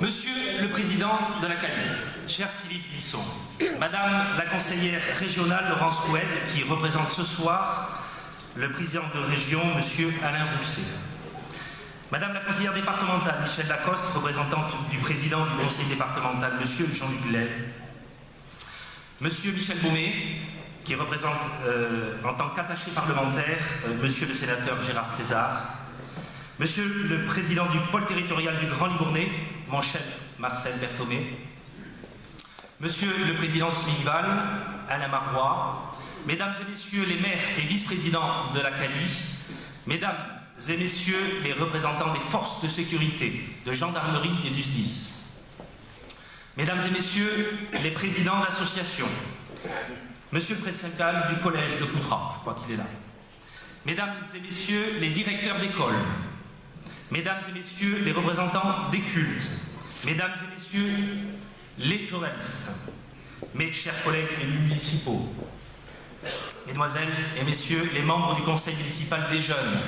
Monsieur le Président de la CALI, cher Philippe Buisson, Madame la conseillère régionale Laurence Roued, qui représente ce soir le président de région, Monsieur Alain Rousset, Madame la conseillère départementale Michèle Lacoste, représentante du président du conseil départemental, Monsieur Jean-Luc Blaise, Monsieur Michel Baumet, qui représente en tant qu'attaché parlementaire Monsieur le sénateur Gérard César, Monsieur le président du pôle territorial du Grand Libournais, mon cher Marcel Berthomé, Monsieur le président Smival, Alain Marois, Mesdames et Messieurs les maires et vice-présidents de la CALI, Mesdames et Messieurs les représentants des forces de sécurité, de gendarmerie et du SDIS, Mesdames et Messieurs les présidents d'associations, Monsieur le principal du collège de Coutras, je crois qu'il est là, Mesdames et Messieurs les directeurs d'école, Mesdames et Messieurs les représentants des cultes, Mesdames et Messieurs les journalistes, mes chers collègues élus municipaux, Mesdemoiselles et Messieurs les membres du conseil municipal des jeunes,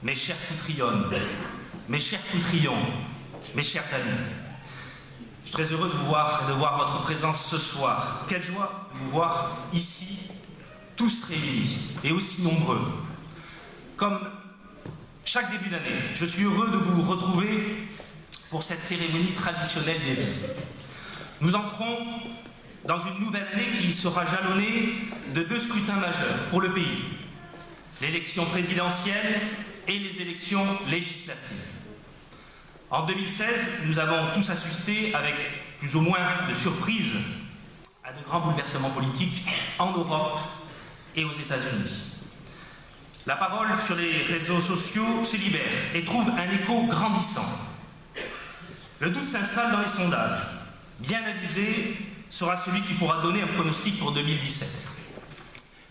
mes chères Coutrillonnes, mes chers Coutrillons, mes chers amis, je suis très heureux de vous voir et de voir votre présence ce soir. Quelle joie de vous voir ici, tous réunis et aussi nombreux. Comme chaque début d'année, je suis heureux de vous retrouver pour cette cérémonie traditionnelle des vœux. Nous entrons dans une nouvelle année qui sera jalonnée de 2 scrutins majeurs pour le pays, l'élection présidentielle et les élections législatives. En 2016, nous avons tous assisté avec plus ou moins de surprise à de grands bouleversements politiques en Europe et aux États-Unis. La parole sur les réseaux sociaux se libère et trouve un écho grandissant. Le doute s'installe dans les sondages. Bien avisé sera celui qui pourra donner un pronostic pour 2017.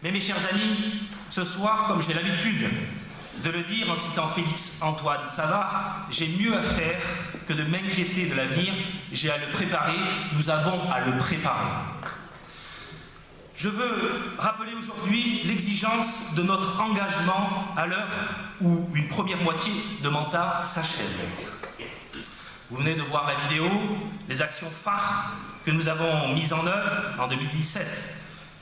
Mais mes chers amis, ce soir, comme j'ai l'habitude de le dire en citant Félix-Antoine Savard, j'ai mieux à faire que de m'inquiéter de l'avenir, j'ai à le préparer, nous avons à le préparer. Je veux rappeler aujourd'hui l'exigence de notre engagement à l'heure où une première moitié de mandat s'achève. Vous venez de voir la vidéo, les actions phares que nous avons mises en œuvre en 2017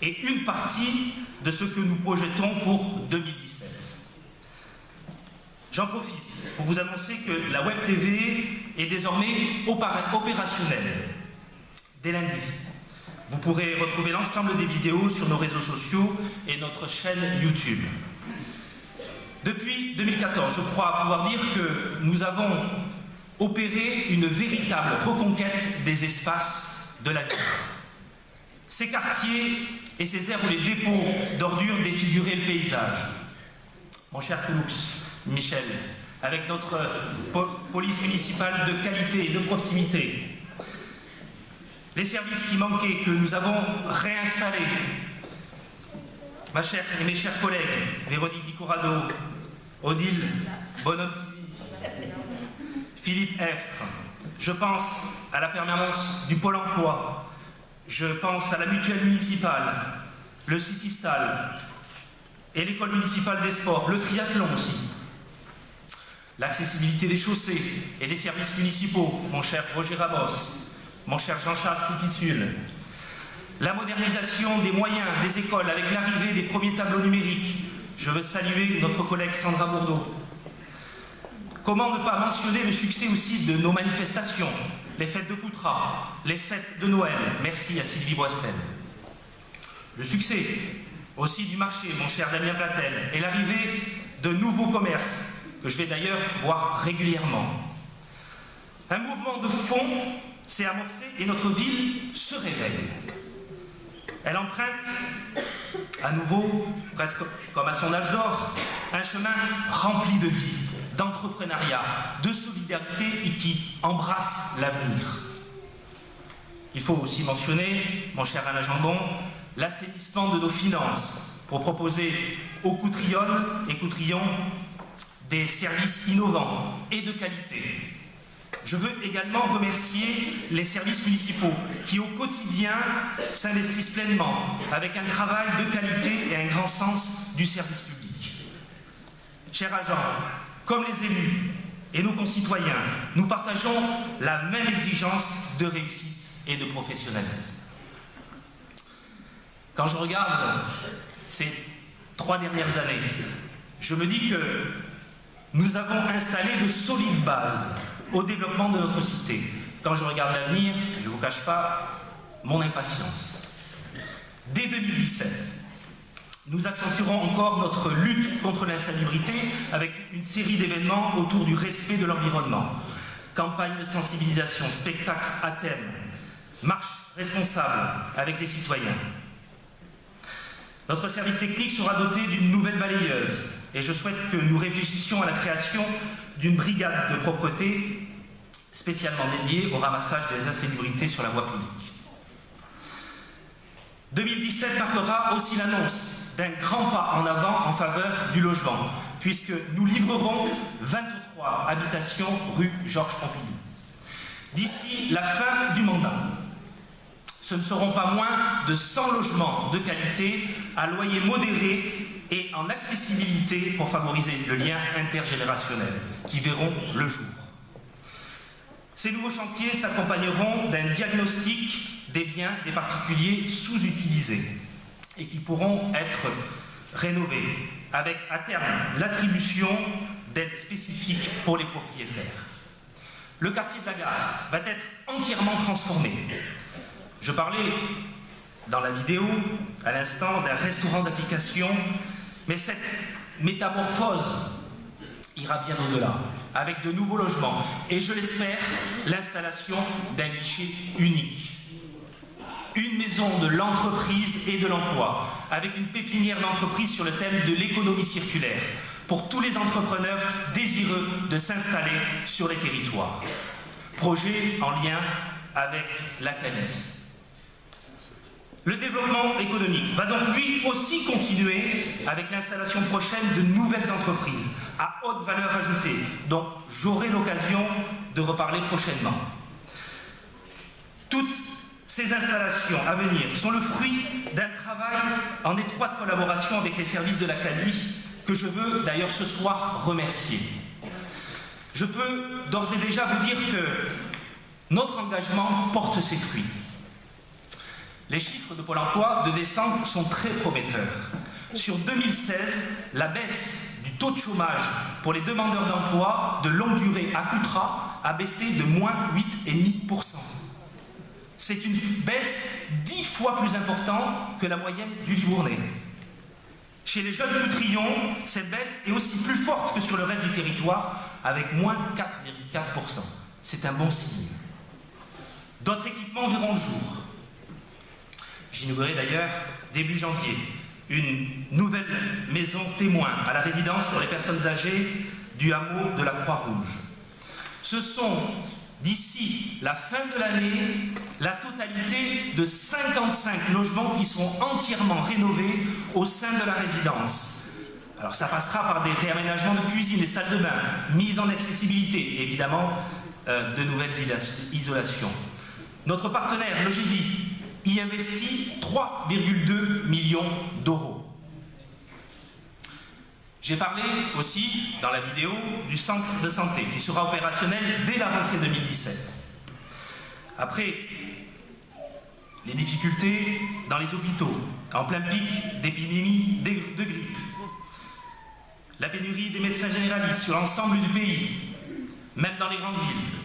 et une partie de ce que nous projetons pour 2017. J'en profite pour vous annoncer que la Web TV est désormais opérationnelle. Dès lundi, vous pourrez retrouver l'ensemble des vidéos sur nos réseaux sociaux et notre chaîne YouTube. Depuis 2014, je crois pouvoir dire que nous avons opéré une véritable reconquête des espaces de la ville. Ces quartiers et ces aires où les dépôts d'ordures défiguraient le paysage. Mon cher Toulouse, Michel, avec notre police municipale de qualité et de proximité, les services qui manquaient, que nous avons réinstallés, ma chère et mes chers collègues, Véronique Di Corrado, Odile Bonotti, Philippe Eftre, je pense à la permanence du Pôle emploi, je pense à la mutuelle municipale, le Citystal et l'école municipale des sports, le triathlon aussi. L'accessibilité des chaussées et des services municipaux, mon cher Roger Ramos, mon cher Jean-Charles Sipissul. La modernisation des moyens des écoles avec l'arrivée des premiers tableaux numériques. Je veux saluer notre collègue Sandra Bourdeau. Comment ne pas mentionner le succès aussi de nos manifestations, les fêtes de Coutras, les fêtes de Noël. Merci à Sylvie Boissel. Le succès aussi du marché, mon cher Damien Platel, et l'arrivée de nouveaux commerces, que je vais d'ailleurs voir régulièrement. Un mouvement de fond s'est amorcé et notre ville se réveille. Elle emprunte, à nouveau, presque comme à son âge d'or, un chemin rempli de vie, d'entrepreneuriat, de solidarité et qui embrasse l'avenir. Il faut aussi mentionner, mon cher Alain Jambon, l'assainissement de nos finances pour proposer aux Coutrillonnes et Coutrillons des services innovants et de qualité. Je veux également remercier les services municipaux qui au quotidien s'investissent pleinement avec un travail de qualité et un grand sens du service public. Chers agents, comme les élus, et nos concitoyens, nous partageons la même exigence de réussite et de professionnalisme. Quand je regarde ces 3 dernières années, je me dis que nous avons installé de solides bases au développement de notre cité. Quand je regarde l'avenir, je ne vous cache pas mon impatience. Dès 2017, nous accentuerons encore notre lutte contre l'insalubrité avec une série d'événements autour du respect de l'environnement. Campagne de sensibilisation, spectacle à thème, marche responsable avec les citoyens. Notre service technique sera doté d'une nouvelle balayeuse et je souhaite que nous réfléchissions à la création d'une brigade de propreté spécialement dédiée au ramassage des insalubrités sur la voie publique. 2017 marquera aussi l'annonce d'un grand pas en avant en faveur du logement, puisque nous livrerons 23 habitations rue Georges Pompidou. D'ici la fin du mandat, ce ne seront pas moins de 100 logements de qualité à loyer modéré et en accessibilité pour favoriser le lien intergénérationnel qui verront le jour. Ces nouveaux chantiers s'accompagneront d'un diagnostic des biens des particuliers sous-utilisés et qui pourront être rénovés avec à terme l'attribution d'aides spécifiques pour les propriétaires. Le quartier de la Gare va être entièrement transformé. Je parlais dans la vidéo à l'instant d'un restaurant d'application, mais cette métamorphose ira bien au-delà, avec de nouveaux logements et, je l'espère, l'installation d'un guichet unique. Une maison de l'entreprise et de l'emploi, avec une pépinière d'entreprise sur le thème de l'économie circulaire, pour tous les entrepreneurs désireux de s'installer sur les territoires. Projet en lien avec l'Acadie. Le développement économique va donc lui aussi continuer avec l'installation prochaine de nouvelles entreprises à haute valeur ajoutée, dont j'aurai l'occasion de reparler prochainement. Toutes ces installations à venir sont le fruit d'un travail en étroite collaboration avec les services de l'Acadie, que je veux d'ailleurs ce soir remercier. Je peux d'ores et déjà vous dire que notre engagement porte ses fruits. Les chiffres de Pôle emploi de décembre sont très prometteurs. Sur 2016, la baisse du taux de chômage pour les demandeurs d'emploi de longue durée à Coutras a baissé de moins 8,5%. C'est une baisse 10 fois plus importante que la moyenne du Libournais. Chez les jeunes Coutrillons, cette baisse est aussi plus forte que sur le reste du territoire, avec moins 4,4%. C'est un bon signe. D'autres équipements verront le jour. J'inaugurerai d'ailleurs, début janvier, une nouvelle maison témoin à la résidence pour les personnes âgées du hameau de la Croix-Rouge. Ce sont, d'ici la fin de l'année, la totalité de 55 logements qui seront entièrement rénovés au sein de la résidence. Alors ça passera par des réaménagements de cuisine et salles de bain, mise en accessibilité, et évidemment de nouvelles isolations. Notre partenaire, Logévie, y investit 3,2 millions d'euros. J'ai parlé aussi, dans la vidéo, du centre de santé qui sera opérationnel dès la rentrée 2017. Après les difficultés dans les hôpitaux, en plein pic d'épidémie de grippe, la pénurie des médecins généralistes sur l'ensemble du pays, même dans les grandes villes,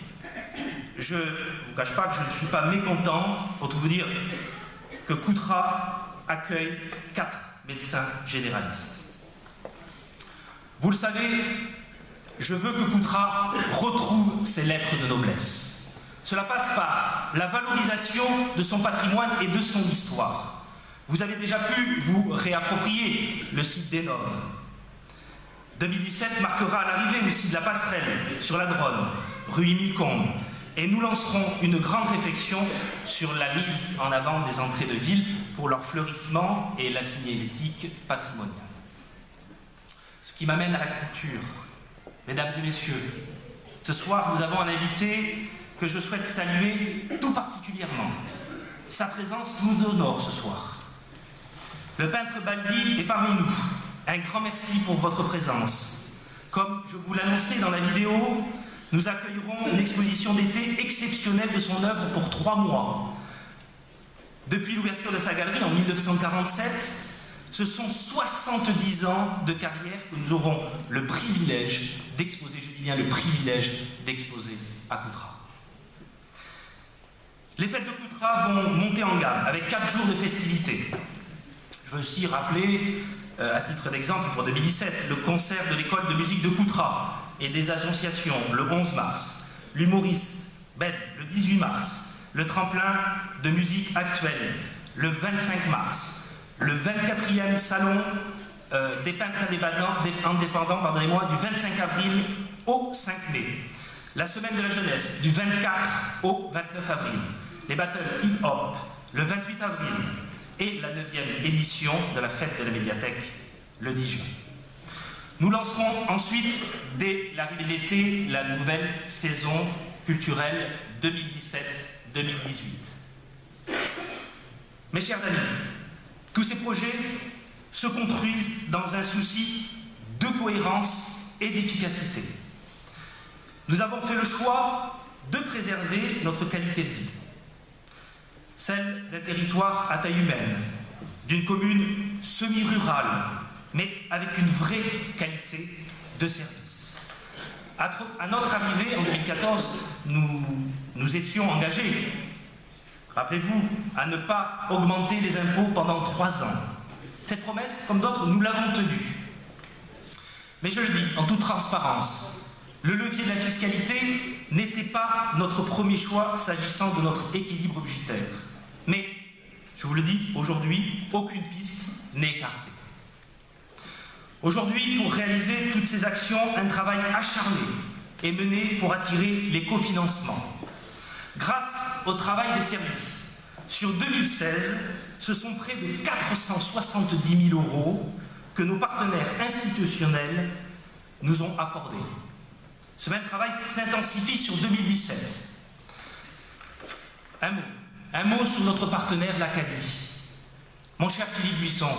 je ne vous cache pas que je ne suis pas mécontent, pour tout vous dire, que Coutras accueille 4 médecins généralistes. Vous le savez, je veux que Coutras retrouve ses lettres de noblesse. Cela passe par la valorisation de son patrimoine et de son histoire. Vous avez déjà pu vous réapproprier le site d'Énove. 2017 marquera l'arrivée aussi de la passerelle sur la Dronne, rue Émile Combes, et nous lancerons une grande réflexion sur la mise en avant des entrées de ville pour leur fleurissement et la signalétique patrimoniale. Ce qui m'amène à la culture. Mesdames et messieurs, ce soir nous avons un invité que je souhaite saluer tout particulièrement. Sa présence nous honore ce soir. Le peintre Baldi est parmi nous. Un grand merci pour votre présence. Comme je vous l'annonçais dans la vidéo, nous accueillerons une exposition d'été exceptionnelle de son œuvre pour 3 mois. Depuis l'ouverture de sa galerie en 1947, ce sont 70 ans de carrière que nous aurons le privilège d'exposer, je dis bien le privilège d'exposer à Coutras. Les fêtes de Coutras vont monter en gamme avec 4 jours de festivités. Je veux aussi rappeler, à titre d'exemple pour 2017, le concert de l'école de musique de Coutras et des associations le 11 mars, l'humoriste Ben le 18 mars, le tremplin de musique actuelle le 25 mars, le 24e salon des peintres indépendants du 25 avril au 5 mai, la semaine de la jeunesse du 24 au 29 avril, les battles hip-hop le 28 avril et la 9e édition de la fête de la médiathèque le 10 juin. Nous lancerons ensuite, dès l'arrivée de l'été, la nouvelle saison culturelle 2017-2018. Mes chers amis, tous ces projets se construisent dans un souci de cohérence et d'efficacité. Nous avons fait le choix de préserver notre qualité de vie, celle d'un territoire à taille humaine, d'une commune semi-rurale, mais avec une vraie qualité de service. À notre arrivée en 2014, nous étions engagés, rappelez-vous, à ne pas augmenter les impôts pendant 3 ans. Cette promesse, comme d'autres, nous l'avons tenue. Mais je le dis en toute transparence, le levier de la fiscalité n'était pas notre premier choix s'agissant de notre équilibre budgétaire. Mais, je vous le dis, aujourd'hui, aucune piste n'est écartée. Aujourd'hui, pour réaliser toutes ces actions, un travail acharné est mené pour attirer les cofinancements. Grâce au travail des services, sur 2016, ce sont près de 470 000 € que nos partenaires institutionnels nous ont accordés. Ce même travail s'intensifie sur 2017. Un mot sur notre partenaire l'Acadie. Mon cher Philippe Buisson,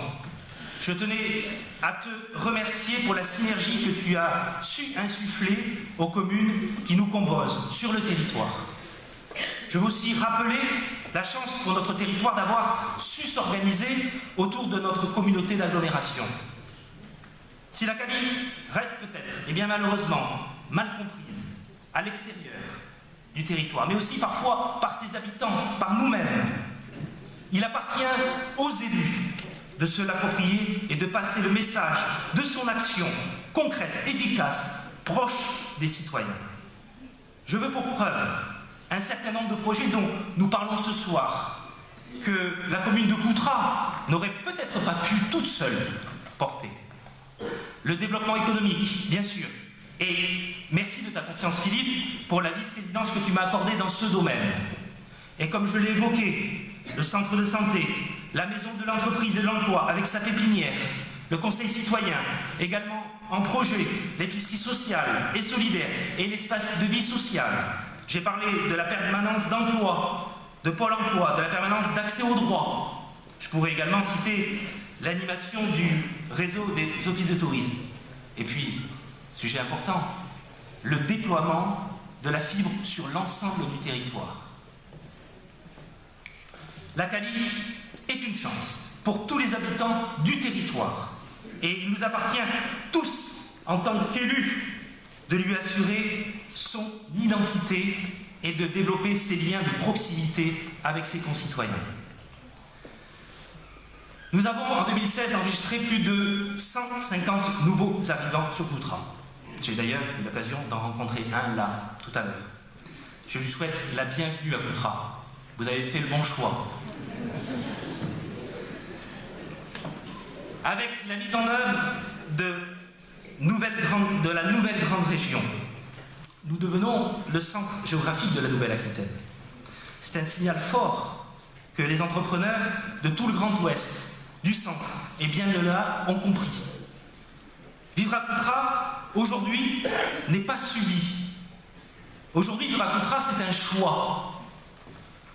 je tenais à te remercier pour la synergie que tu as su insuffler aux communes qui nous composent sur le territoire. Je veux aussi rappeler la chance pour notre territoire d'avoir su s'organiser autour de notre communauté d'agglomération. Si l'Acadie reste peut-être, et bien malheureusement, mal comprise à l'extérieur du territoire, mais aussi parfois par ses habitants, par nous-mêmes, il appartient aux élus de se l'approprier et de passer le message de son action concrète, efficace, proche des citoyens. Je veux pour preuve un certain nombre de projets dont nous parlons ce soir, que la commune de Coutras n'aurait peut-être pas pu toute seule porter. Le développement économique, bien sûr, et merci de ta confiance, Philippe, pour la vice-présidence que tu m'as accordée dans ce domaine. Et comme je l'ai évoqué, le centre de santé, la maison de l'entreprise et de l'emploi avec sa pépinière, le conseil citoyen, également en projet, l'épicerie sociale et solidaire et l'espace de vie sociale. J'ai parlé de la permanence d'emploi, de Pôle emploi, de la permanence d'accès aux droits. Je pourrais également citer l'animation du réseau des offices de tourisme. Et puis, sujet important, le déploiement de la fibre sur l'ensemble du territoire. L'Acadie est une chance pour tous les habitants du territoire. Et il nous appartient tous, en tant qu'élus, de lui assurer son identité et de développer ses liens de proximité avec ses concitoyens. Nous avons en 2016 enregistré plus de 150 nouveaux arrivants sur Coutras. J'ai d'ailleurs eu l'occasion d'en rencontrer un là, tout à l'heure. Je lui souhaite la bienvenue à Coutras. Vous avez fait le bon choix. Avec la mise en œuvre de la nouvelle grande région, nous devenons le centre géographique de la Nouvelle-Aquitaine. C'est un signal fort que les entrepreneurs de tout le Grand Ouest, du centre et bien de là ont compris. Vivre à Coutras, aujourd'hui, n'est pas subi. Aujourd'hui, vivre à Coutras, c'est un choix.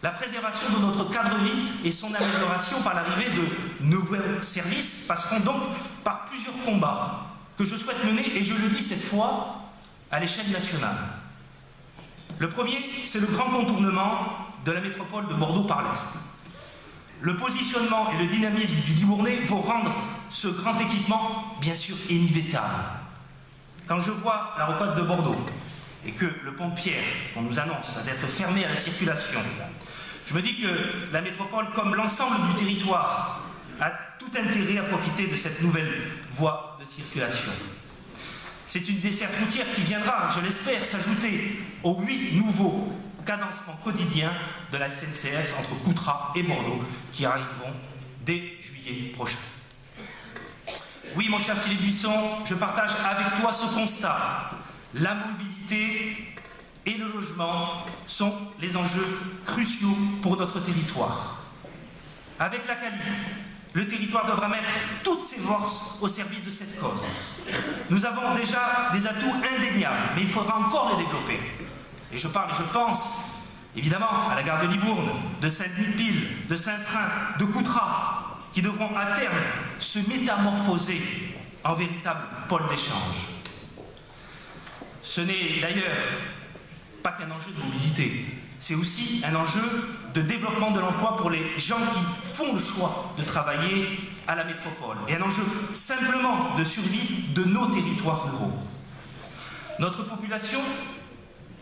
La préservation de notre cadre de vie et son amélioration par l'arrivée de nouveaux services passeront donc par plusieurs combats. que je souhaite mener, et je le dis cette fois, à l'échelle nationale. Le premier, c'est le grand contournement de la métropole de Bordeaux par l'Est. Le positionnement et le dynamisme du Libournais vont rendre ce grand équipement, bien sûr, inévitable. Quand je vois la rocade de Bordeaux et que le pont de Pierre, qu'on nous annonce, va être fermé à la circulation, je me dis que la métropole, comme l'ensemble du territoire, a tout intérêt à profiter de cette nouvelle voie de circulation. C'est une desserte routière qui viendra, je l'espère, s'ajouter aux 8 nouveaux cadencements quotidiens de la SNCF entre Coutras et Bordeaux qui arriveront dès juillet prochain. Oui, mon cher Philippe Buisson, je partage avec toi ce constat. La mobilité et le logement sont les enjeux cruciaux pour notre territoire. Avec la Cali, le territoire devra mettre toutes ses forces au service de cette cause. Nous avons déjà des atouts indéniables, mais il faudra encore les développer. Et je parle et je pense, évidemment, à la gare de Libourne, de Saint-Denis-de-Pile, de Saint-Srin, de Coutras, qui devront à terme se métamorphoser en véritable pôle d'échange. Ce n'est d'ailleurs pas qu'un enjeu de mobilité, c'est aussi un enjeu de développement de l'emploi pour les gens qui font le choix de travailler à la métropole, et un enjeu simplement de survie de nos territoires ruraux. Notre population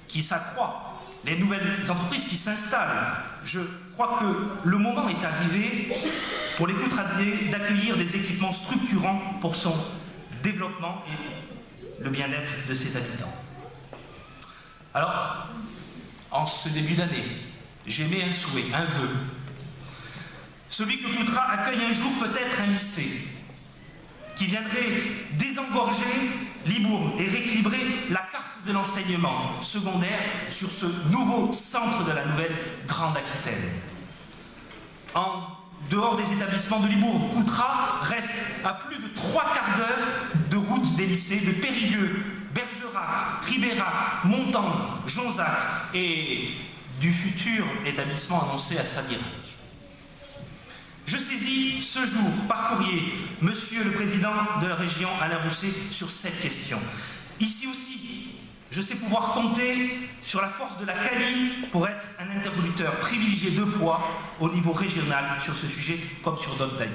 qui s'accroît, les nouvelles entreprises qui s'installent, je crois que le moment est arrivé pour les Coutradais d'accueillir des équipements structurants pour son développement et le bien-être de ses habitants. Alors, en ce début d'année, j'émets un souhait, un vœu. Celui que Coutras accueille un jour peut-être un lycée qui viendrait désengorger Libourne et rééquilibrer la carte de l'enseignement secondaire sur ce nouveau centre de la nouvelle Grande Aquitaine. En dehors des établissements de Libourne, Coutras reste à plus de 3/4 d'heure de route des lycées de Périgueux, Bergerac, Ribérac, Montendre, Jonzac et du futur établissement annoncé à Sadirac. Je saisis ce jour par courrier Monsieur le Président de la région Alain Rousset sur cette question. Ici aussi, je sais pouvoir compter sur la force de la Cali pour être un interlocuteur privilégié de poids au niveau régional sur ce sujet, comme sur d'autres d'ailleurs.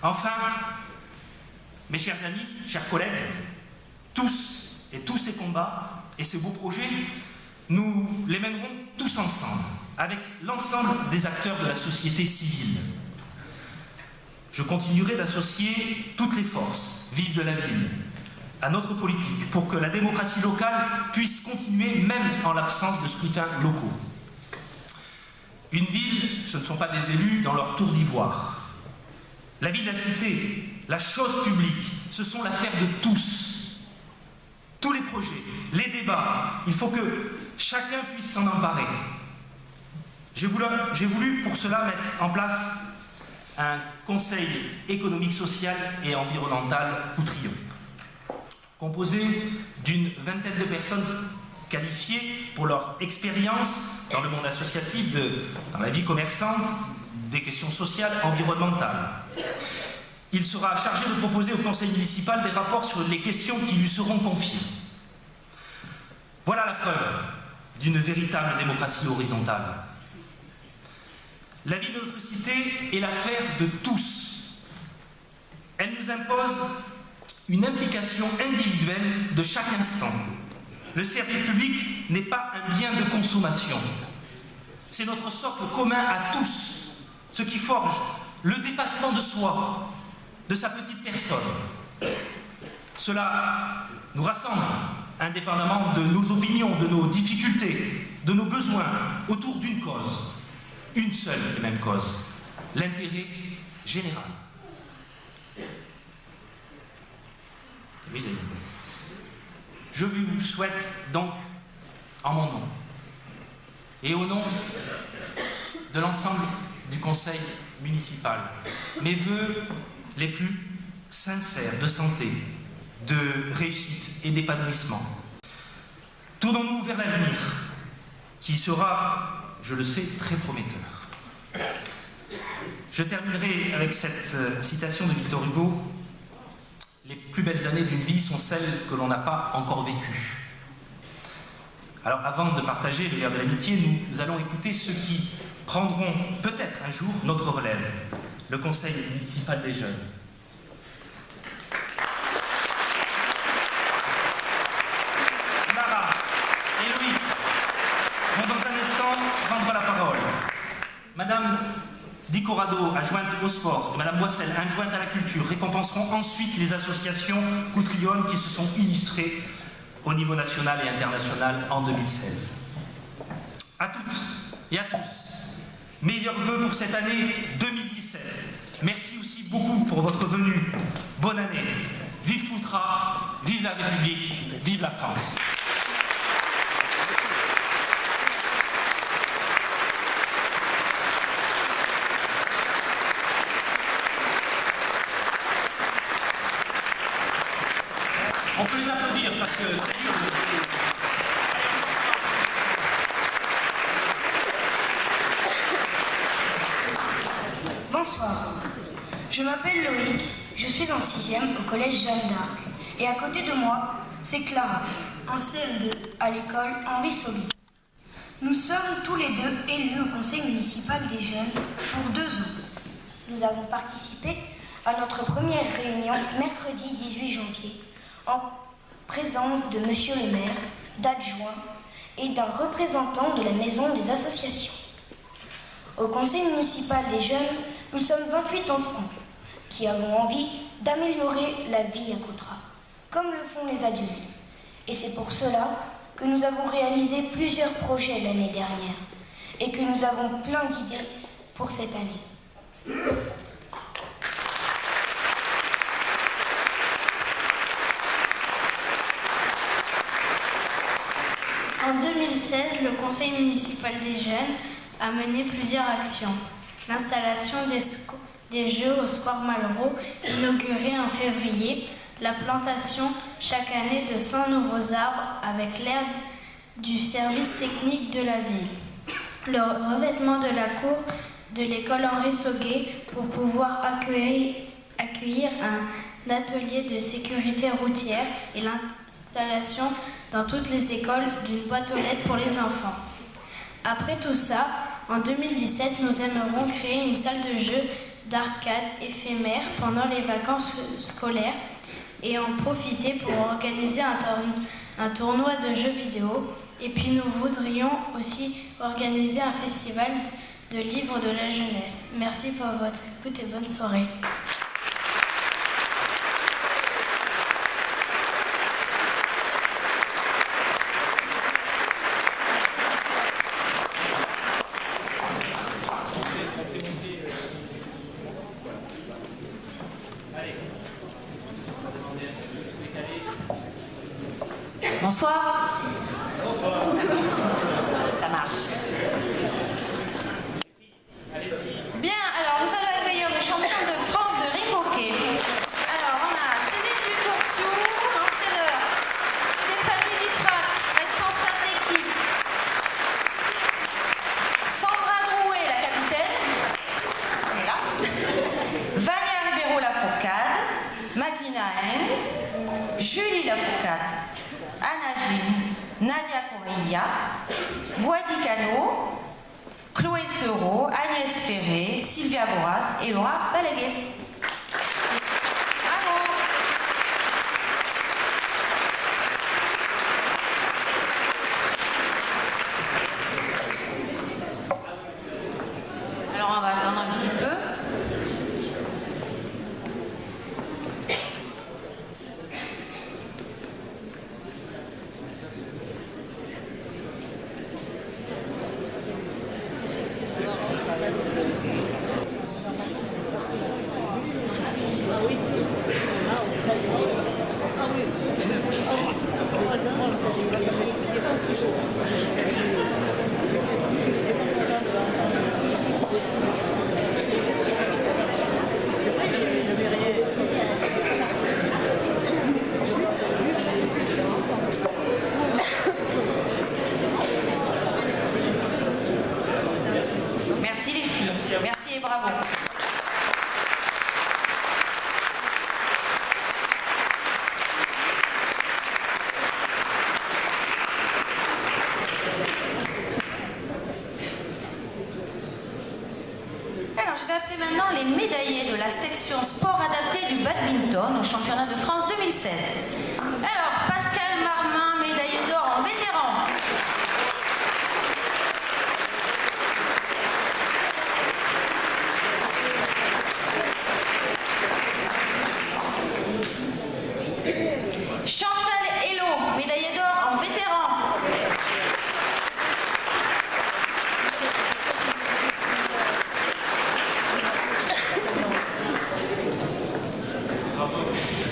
Enfin, mes chers amis, chers collègues, tous ces combats et ces beaux projets, nous les mènerons tous ensemble, avec l'ensemble des acteurs de la société civile. Je continuerai d'associer toutes les forces vives de la ville à notre politique pour que la démocratie locale puisse continuer même en l'absence de scrutins locaux. Une ville, ce ne sont pas des élus dans leur tour d'ivoire. La vie de la cité, la chose publique, ce sont l'affaire de tous. Tous les projets, les débats, il faut que chacun puisse s'en emparer. J'ai voulu pour cela mettre en place un conseil économique, social et environnemental Coutrillon, composé d'une vingtaine de personnes qualifiées pour leur expérience dans le monde associatif, dans la vie commerçante, des questions sociales, environnementales. Il sera chargé de proposer au conseil municipal des rapports sur les questions qui lui seront confiées. Voilà la preuve d'une véritable démocratie horizontale. La vie de notre cité est l'affaire de tous. Elle nous impose une implication individuelle de chaque instant. Le service public n'est pas un bien de consommation. C'est notre socle commun à tous, ce qui forge le dépassement de soi, de sa petite personne. Cela nous rassemble, indépendamment de nos opinions, de nos difficultés, de nos besoins, autour d'une cause, une seule et même cause, l'intérêt général. Je vous souhaite donc, en mon nom, et au nom de l'ensemble du conseil municipal, mes vœux les plus sincères de santé, de réussite et d'épanouissement. Tournons-nous vers l'avenir, qui sera, je le sais, très prometteur. Je terminerai avec cette citation de Victor Hugo. les plus belles années d'une vie sont celles que l'on n'a pas encore vécues. Alors avant de partager le verre de l'amitié, nous allons écouter ceux qui prendront peut-être un jour notre relève, le Conseil municipal des jeunes. Lara et Loïc vont dans un instant prendre la parole. Madame Di Corrado, adjointe au sport, et Madame Boissel, adjointe à la culture, récompenseront ensuite les associations coutrillonnes qui se sont illustrées au niveau national et international en 2016. À toutes et à tous, meilleurs vœux pour cette année 2017. Merci aussi beaucoup pour votre venue. Bonne année. Vive Coutras, vive la République, vive la France. On peut les applaudir parce que c'est dur. Bonsoir, je m'appelle Loïc, je suis en 6e au collège Jeanne d'Arc. Et à côté de moi, c'est Clara, en CM2 à l'école Henri Sauguet. Nous sommes tous les deux élus au conseil municipal des jeunes pour 2 ans. Nous avons participé à notre première réunion mercredi 18 janvier. En présence de Monsieur le maire, d'adjoints et d'un représentant de la maison des associations. Au conseil municipal des jeunes, nous sommes 28 enfants qui avons envie d'améliorer la vie à Coutras, comme le font les adultes. Et c'est pour cela que nous avons réalisé plusieurs projets l'année dernière et que nous avons plein d'idées pour cette année. En 2016, le conseil municipal des jeunes a mené plusieurs actions. L'installation des jeux au Square Malraux, inaugurée en février, la plantation chaque année de 100 nouveaux arbres avec l'aide du service technique de la ville, le revêtement de la cour de l'école Henri Sauguet pour pouvoir accueillir un atelier de sécurité routière et l'installation dans toutes les écoles d'une boîte aux lettres pour les enfants. Après tout ça, en 2017, nous aimerons créer une salle de jeu d'arcade éphémère pendant les vacances scolaires et en profiter pour organiser un tournoi de jeux vidéo. Et puis nous voudrions aussi organiser un festival de livres de la jeunesse. Merci pour votre écoute et bonne soirée. Bonsoir. Bonsoir. Ça marche. Bien, alors nous allons accueillir le champion de France de ring hockey. Alors on a Céline Ducourciou, l'entraîneur, Stéphanie Vitrac, responsable d'équipe, Sandra Drouet, la capitaine, elle est là, Vania Ribeiro Lafourcade, Makina Heng, Julie Lafourcade, Anna Gilles, Nadia Correia, Boadi Cano, Chloé Seureau, Agnès Ferré, Sylvia Boras et Laura Balaguer. Bravo! Alors on va attendre un petit peu. maintenant les médaillés de la section sport adapté du badminton au championnat de France 2016. Alors, Pascal Marmin, médaillé d'or en vétéran. Chantal Hello, médaillé d'or en vétéran.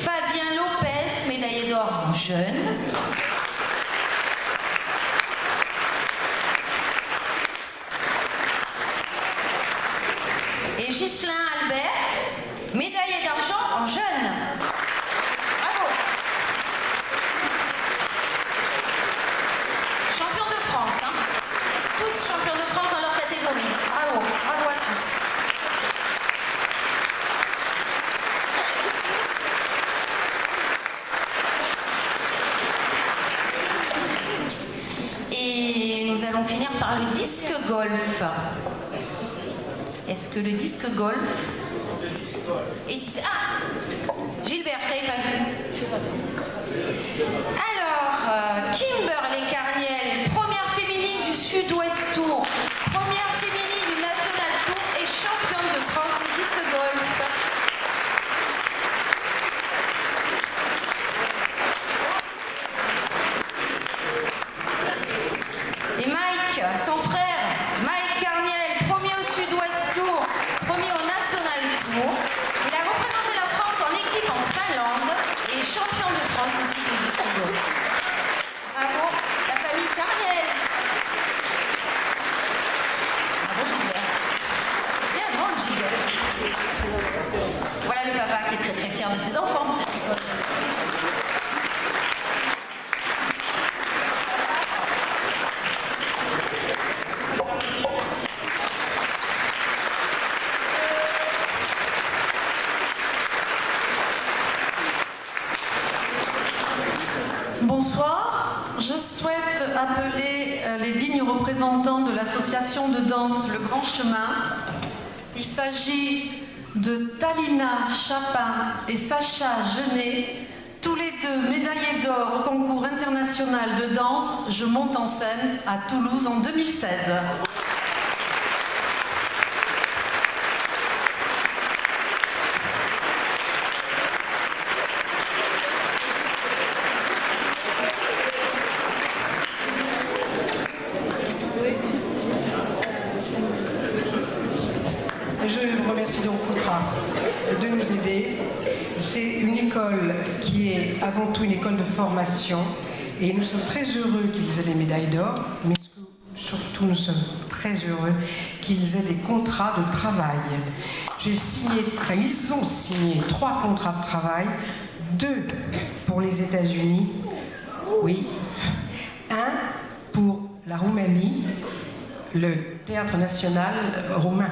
Fabien Lopez, médaillé d'or en jeune. Et Ghislain Albert, médaillé d'argent en jeune. Bravo. Champion de France, hein. Tous champions de France dans leur catégorie. Bravo, bravo à tous. Et nous allons finir par le disque golf. Est-ce que le disque golf est ici? Ah, Gilbert, je t'avais pas vu. Alors, Kimberley Carniel, première féminine du Sud-Ouest Tour, première féminine du National Tour et championne de France du disque golf. Et Mike, son frère, Mike Carniel, premier au Sud-Ouest Tour, premier au National Tour. Il a représenté la France en équipe en Finlande et est champion de France aussi du disque golf. Bravo, la famille Carniel. Bravo Gilbert. Bien, bon Gilbert. Voilà le papa qui est très très fier de ses enfants. Bonsoir, je souhaite appeler les dignes représentants de l'association de danse Le Grand Chemin. Il s'agit de Talina Chapin et Sacha Genet, tous les deux médaillés d'or au concours international de danse Je monte en scène à Toulouse en 2016. Je remercie donc Koutra de nous aider. C'est une école qui est avant tout une école de formation et nous sommes très heureux qu'ils aient des médailles d'or, mais surtout nous sommes très heureux qu'ils aient des contrats de travail. Ils ont signé 3 contrats de travail, 2 pour les États-Unis, oui, 1 pour la Roumanie, le Théâtre national roumain.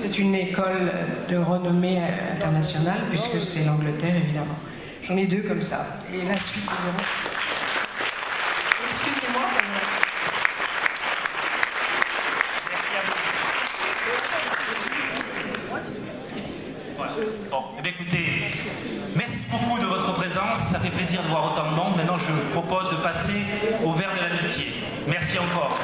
C'est une école de renommée internationale, puisque c'est l'Angleterre, évidemment. J'en ai 2 comme ça. Et la suite, nous verrons. Excusez-moi. Voilà. Bon, eh bien, écoutez, merci beaucoup de votre présence. Ça fait plaisir de voir autant de monde. Maintenant, je propose de passer au verre de l'amitié. Merci encore.